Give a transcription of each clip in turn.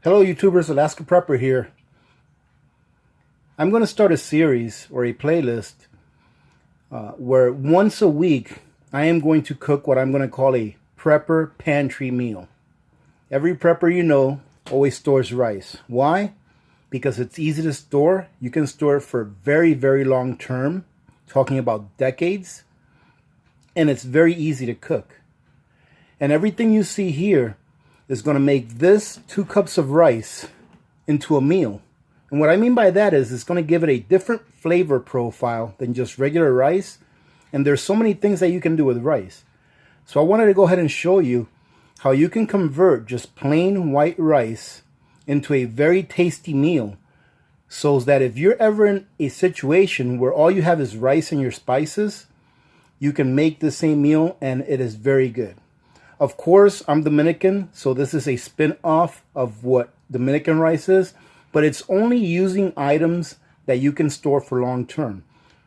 Hello YouTubers, Alaska Prepper here. I'm going to start a series or a playlist where once a week I am going to cook what I'm going to call a Prepper Pantry meal. Every prepper you know always stores rice. Why? Because it's easy to store. You can store it for very, very long term, talking about decades, and it's very easy to cook. And everything you see here is going to make this 2 cups of rice into a meal. And what I mean by that is it's going to give it a different flavor profile than just regular rice. And there's so many things that you can do with rice. So I wanted to go ahead and show you how you can convert just plain white rice into a very tasty meal, so that if you're ever in a situation where all you have is rice and your spices, you can make the same meal and it is very good. Of course, I'm Dominican, so this is a spin-off of what Dominican rice is, but it's only using items that you can store for long term.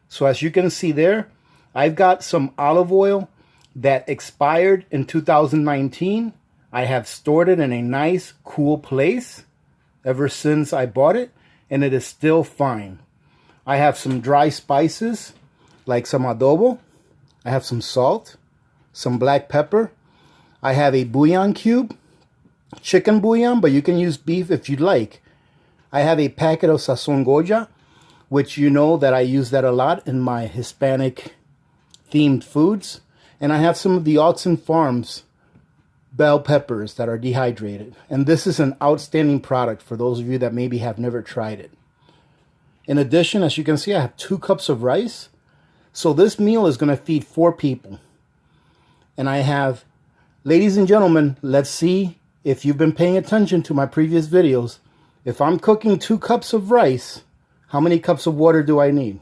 So as you can see there, I've got some olive oil that expired in 2019. I have stored it in a nice, cool place ever since I bought it, and it is still fine. I have some dry spices, like some adobo. I have some salt, some black pepper. I have a bouillon cube, chicken bouillon, but you can use beef if you'd like. I have a packet of sazon Goya, which you know that I use that a lot in my Hispanic themed foods. And I have some of the Alton Farms bell peppers that are dehydrated. And this is an outstanding product for those of you that maybe have never tried it. In addition, as you can see, I have 2 cups of rice. So this meal is going to feed 4 people. And I have, ladies and gentlemen, let's see if you've been paying attention to my previous videos. If I'm cooking 2 cups of rice, how many cups of water do I need?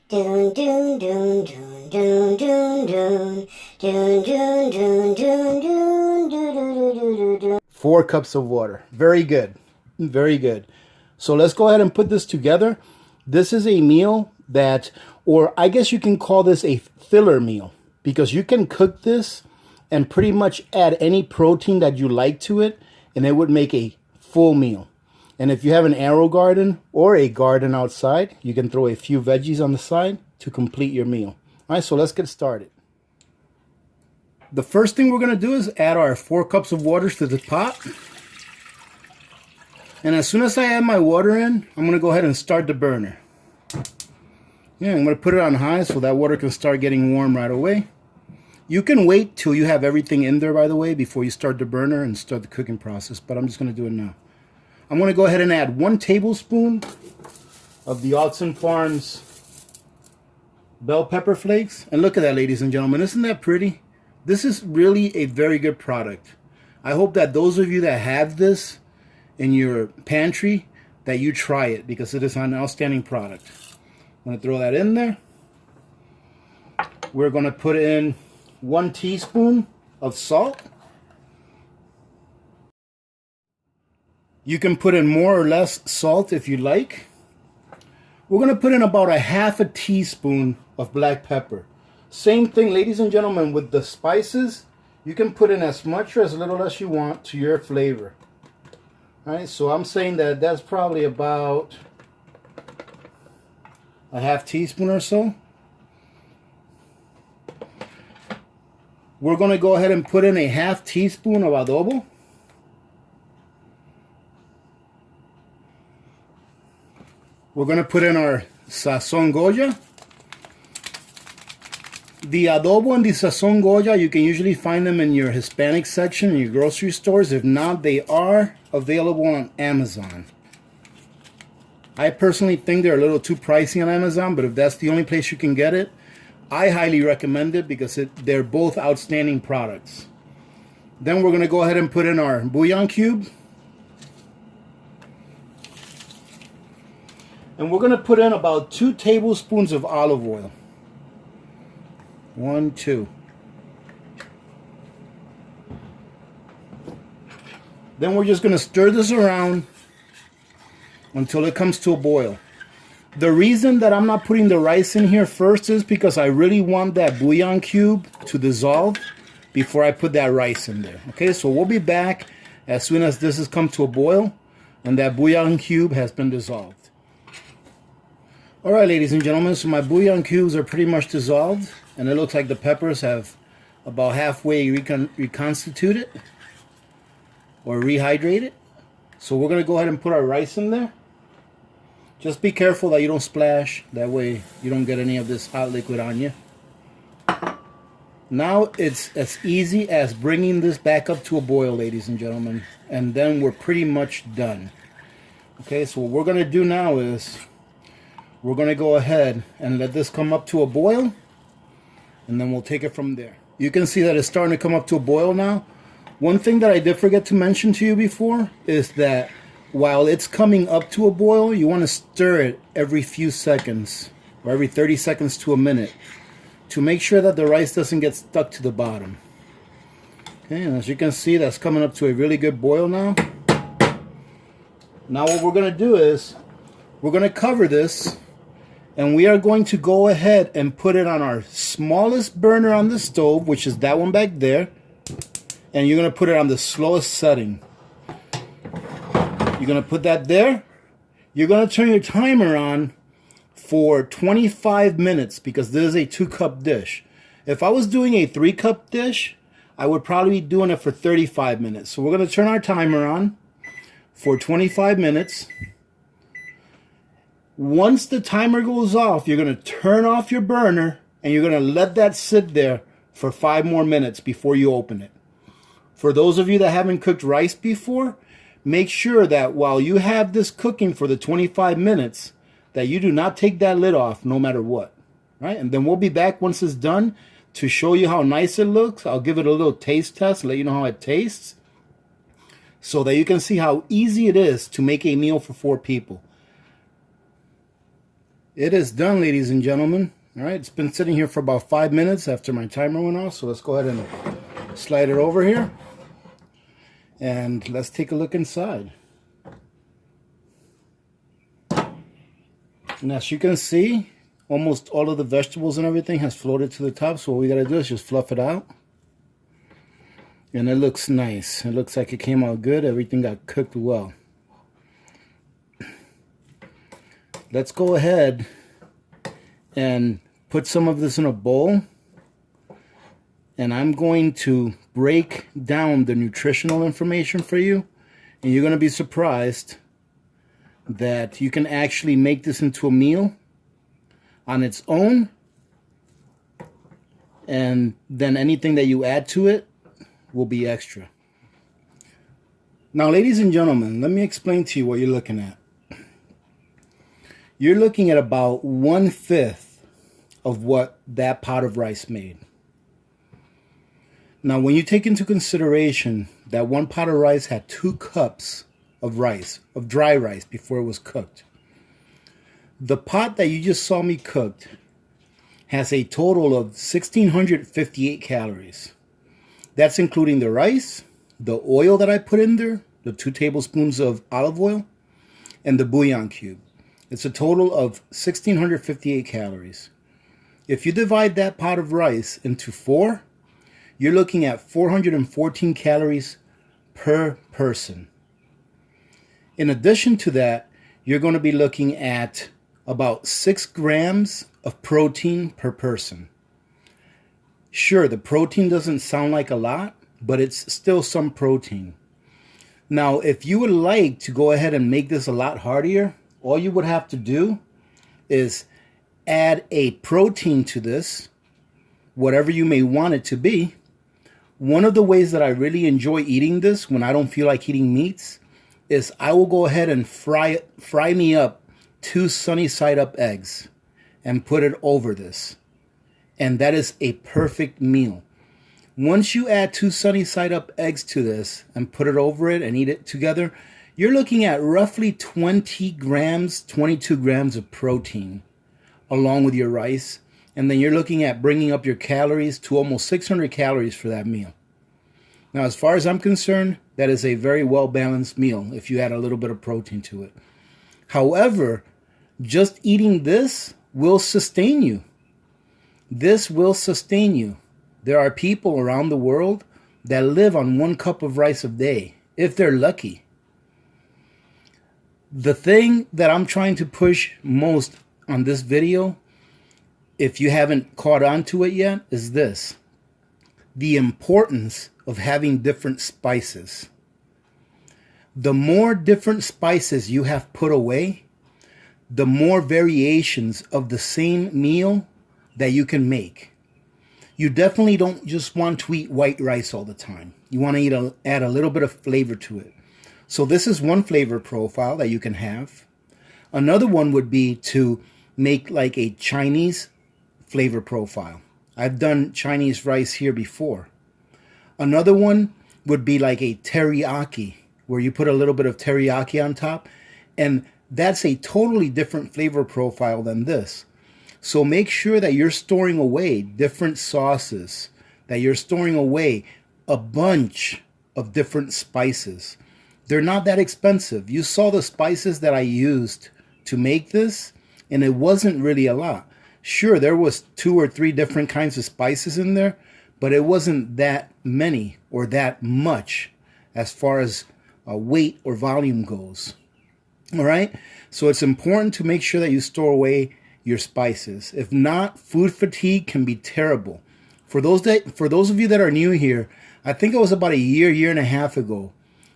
Dun dun dun dun dun dun dun dun dun dun dun dun dun dun. 4 cups of water. Very good. Very good. So let's go ahead and put this together. This is a meal that, or I guess you can call this a filler meal, because you can cook this and pretty much add any protein that you like to it, and it would make a full meal. And if you have an arrow garden or a garden outside, you can throw a few veggies on the side to complete your meal. All right, so let's get started. The first thing we're going to do is add our 4 cups of water to the pot. And as soon as I add my water in, I'm going to go ahead and start the burner. Yeah, I'm going to put it on high so that water can start getting warm right away. You can wait till you have everything in there, by the way, before you start the burner and start the cooking process, but I'm just going to do it now. I'm going to go ahead and add 1 tablespoon of the Alton Farms bell pepper flakes. And look at that, ladies and gentlemen. Isn't that pretty? This is really a very good product. I hope that those of you that have this in your pantry, that you try it, because it is an outstanding product. I'm going to throw that in there. We're going to put in 1 teaspoon of salt. You can put in more or less salt if you like. We're going to put in about a ½ a teaspoon of black pepper. Same thing, ladies and gentlemen, with the spices. You can put in as much or as little as you want to your flavor. All right, so I'm saying that that's probably about a ½ teaspoon or so. We're going to go ahead and put in a ½ teaspoon of adobo. We're going to put in our sazon Goya. The adobo and the sazon Goya, you can usually find them in your Hispanic section in your grocery stores. If not, they are available on Amazon. I personally think they're a little too pricey on Amazon, but if that's the only place you can get it, I highly recommend it, because they're both outstanding products. Then we're going to go ahead and put in our bouillon cube. And we're going to put in about 2 tablespoons of olive oil. 1, 2. Then we're just going to stir this around until it comes to a boil. The reason that I'm not putting the rice in here first is because I really want that bouillon cube to dissolve before I put that rice in there. Okay, so we'll be back as soon as this has come to a boil and that bouillon cube has been dissolved. Alright, ladies and gentlemen, so my bouillon cubes are pretty much dissolved, and it looks like the peppers have about halfway reconstituted or rehydrated. So we're going to go ahead and put our rice in there. Just be careful that you don't splash, that way you don't get any of this hot liquid on you. Now it's as easy as bringing this back up to a boil, ladies and gentlemen, and then we're pretty much done. Okay, so what we're going to do now is we're going to go ahead and let this come up to a boil, and then we'll take it from there. You can see that it's starting to come up to a boil now. One thing that I did forget to mention to you before is that while it's coming up to a boil, you want to stir it every few seconds, or every 30 seconds to a minute, to make sure that the rice doesn't get stuck to the bottom. Okay, and as you can see, that's coming up to a really good boil now. Now what we're going to do is we're going to cover this, and we are going to go ahead and put it on our smallest burner on the stove, which is that one back there, and you're going to put it on the slowest setting. You're going to put that there. You're going to turn your timer on for 25 minutes because this is a 2-cup dish. If I was doing a 3-cup dish, I would probably be doing it for 35 minutes. So we're going to turn our timer on for 25 minutes. Once the timer goes off, you're going to turn off your burner and you're going to let that sit there for 5 more minutes before you open it. For those of you that haven't cooked rice before, make sure that while you have this cooking for the 25 minutes, that you do not take that lid off no matter what. Right? And then we'll be back once it's done to show you how nice it looks. I'll give it a little taste test, let you know how it tastes, so that you can see how easy it is to make a meal for 4 people. It is done, ladies and gentlemen. All right, it's been sitting here for about 5 minutes after my timer went off. So let's go ahead and slide it over here. And let's take a look inside. And as you can see, almost all of the vegetables and everything has floated to the top. So what we got to do is just fluff it out. And it looks nice. It looks like it came out good. Everything got cooked well. Let's go ahead and put some of this in a bowl. And I'm going to break down the nutritional information for you. And you're going to be surprised that you can actually make this into a meal on its own. And then anything that you add to it will be extra. Now, ladies and gentlemen, let me explain to you what you're looking at. You're looking at about 1/5 of what that pot of rice made. Now, when you take into consideration that one pot of rice had 2 cups of rice, of dry rice, before it was cooked, the pot that you just saw me cooked has a total of 1,658 calories. That's including the rice, the oil that I put in there, the 2 tablespoons of olive oil, and the bouillon cube. It's a total of 1,658 calories. If you divide that pot of rice into 4, you're looking at 414 calories per person. In addition to that, you're going to be looking at about 6 grams of protein per person. Sure, the protein doesn't sound like a lot, but it's still some protein. Now, if you would like to go ahead and make this a lot heartier, all you would have to do is add a protein to this, whatever you may want it to be. One of the ways that I really enjoy eating this when I don't feel like eating meats is I will go ahead and fry me up 2 sunny side up eggs and put it over this. And that is a perfect meal. Once you add 2 sunny side up eggs to this and put it over it and eat it together, you're looking at roughly 22 grams of protein along with your rice. And then you're looking at bringing up your calories to almost 600 calories for that meal. Now, as far as I'm concerned, that is a very well-balanced meal if you add a little bit of protein to it. However, just eating this will sustain you. This will sustain you. There are people around the world that live on 1 cup of rice a day, if they're lucky. The thing that I'm trying to push most on this video, if you haven't caught on to it yet, is this: the importance of having different spices. The more different spices you have put away, the more variations of the same meal that you can make. You definitely don't just want to eat white rice all the time. You want to add a little bit of flavor to it. So this is one flavor profile that you can have. Another one would be to make like a Chinese flavor profile. I've done Chinese rice here before. Another one would be like a teriyaki, where you put a little bit of teriyaki on top, and that's a totally different flavor profile than this. So make sure that you're storing away different sauces, that you're storing away a bunch of different spices. They're not that expensive. You saw the spices that I used to make this, and it wasn't really a lot. Sure, there was 2 or 3 different kinds of spices in there, but it wasn't that many or that much as far as weight or volume goes. All right? So it's important to make sure that you store away your spices. If not, food fatigue can be terrible. For those of you that are new here, I think it was about a year and a half ago,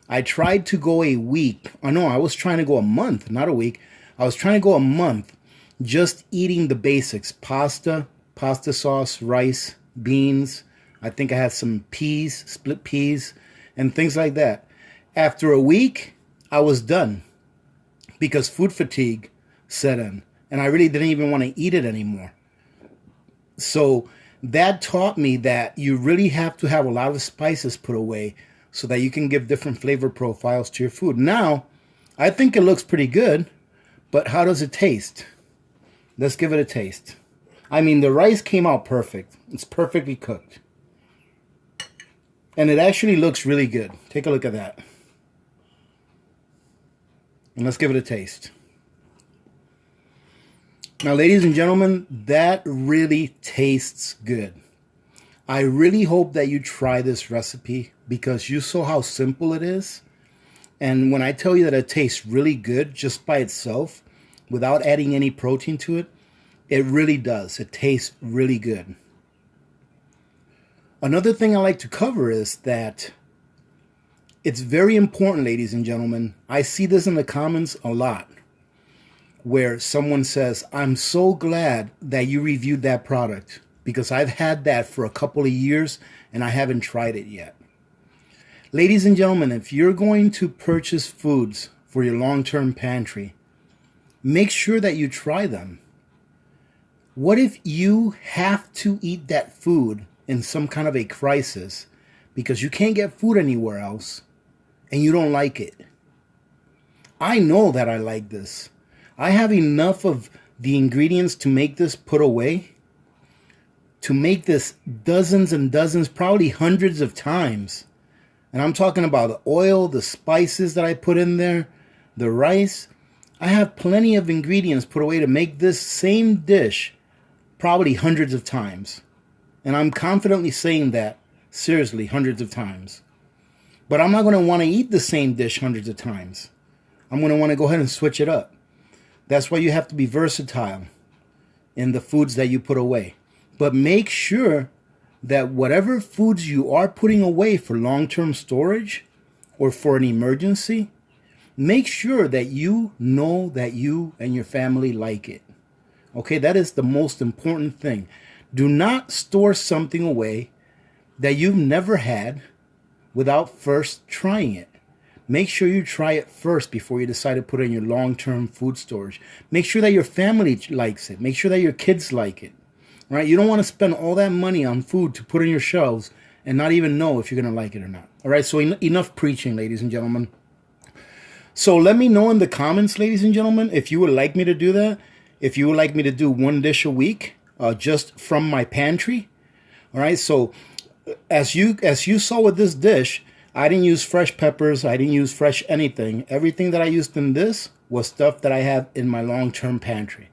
I tried to go a week. Oh no, I was trying to go a month, not a week. I was trying to go a month just eating the basics: pasta sauce, rice, beans. I think I had some peas, split peas, and things like that. After a week, I was done because food fatigue set in, and I really didn't even want to eat it anymore. So that taught me that you really have to have a lot of spices put away so that you can give different flavor profiles to your food. Now, I think it looks pretty good, but how does it taste? Let's give it a taste. I mean, the rice came out perfect. It's perfectly cooked. And it actually looks really good. Take a look at that. And let's give it a taste. Now, ladies and gentlemen, that really tastes good. I really hope that you try this recipe because you saw how simple it is. And when I tell you that it tastes really good just by itself, without adding any protein to it, it really does. It tastes really good. Another thing I like to cover is that it's very important, ladies and gentlemen. I see this in the comments a lot, where someone says, I'm so glad that you reviewed that product because I've had that for a couple of years and I haven't tried it yet. Ladies and gentlemen, if you're going to purchase foods for your long-term pantry, make sure that you try them. What if you have to eat that food in some kind of a crisis because you can't get food anywhere else and you don't like it? I know that I like this. I have enough of the ingredients to make this put away, to make this dozens and dozens, probably hundreds of times. And I'm talking about the oil, the spices that I put in there, the rice. I have plenty of ingredients put away to make this same dish probably hundreds of times. And I'm confidently saying that, seriously, hundreds of times. But I'm not going to want to eat the same dish hundreds of times. I'm going to want to go ahead and switch it up. That's why you have to be versatile in the foods that you put away. But make sure that whatever foods you are putting away for long-term storage or for an emergency, make sure that you know that you and your family like it. Okay, that is the most important thing. Do not store something away that you've never had without first trying it. Make sure you try it first before you decide to put it in your long-term food storage. Make sure that your family likes it. Make sure that your kids like it. Right? You don't want to spend all that money on food to put on your shelves and not even know if you're going to like it or not. All right, so enough preaching, ladies and gentlemen. So let me know in the comments, ladies and gentlemen, if you would like me to do that. If you would like me to do one dish a week just from my pantry. All right, so as you saw with this dish, I didn't use fresh peppers. I didn't use fresh anything. Everything that I used in this was stuff that I have in my long-term pantry.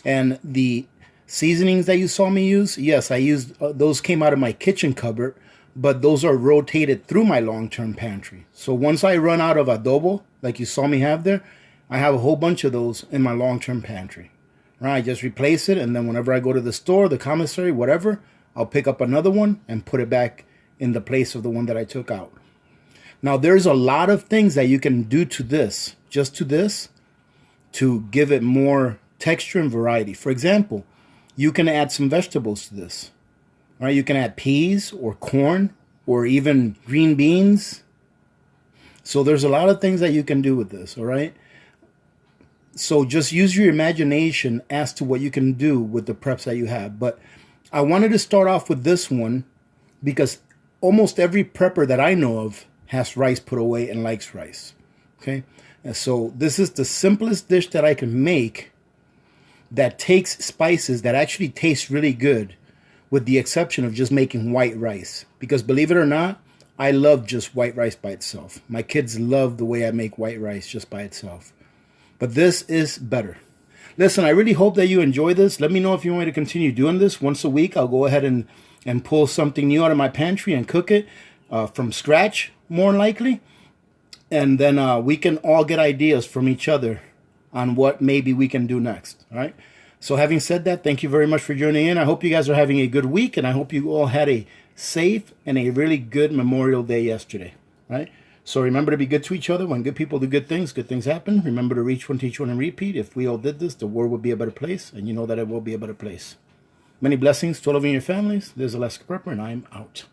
And the seasonings that you saw me use, yes, I used those came out of my kitchen cupboard, but those are rotated through my long-term pantry. So once I run out of adobo, like you saw me have there, I have a whole bunch of those in my long-term pantry. Right? I just replace it, and then whenever I go to the store, the commissary, whatever, I'll pick up another one and put it back in the place of the one that I took out. Now, there's a lot of things that you can do to this, just to this, to give it more texture and variety. For example, you can add some vegetables to this. Right? You can add peas or corn or even green beans. So there's a lot of things that you can do with this, all right? So just use your imagination as to what you can do with the preps that you have. But I wanted to start off with this one because almost every prepper that I know of has rice put away and likes rice. Okay? And so this is the simplest dish that I can make that takes spices that actually taste really good, with the exception of just making white rice. Because believe it or not, I love just white rice by itself. My kids love the way I make white rice just by itself. But this is better. Listen, I really hope that you enjoy this. Let me know if you want me to continue doing this. Once a week, I'll go ahead and pull something new out of my pantry and cook it from scratch, more than likely. And then we can all get ideas from each other on what maybe we can do next. All right? So having said that, thank you very much for joining in. I hope you guys are having a good week, and I hope you all had a safe and a really good Memorial Day yesterday. Right? So remember to be good to each other. When good people do good things happen. Remember to reach one, teach one, and repeat. If we all did this, the world would be a better place, and you know that it will be a better place. Many blessings to all of you and your families. This is Alaska Prepper, and I'm out.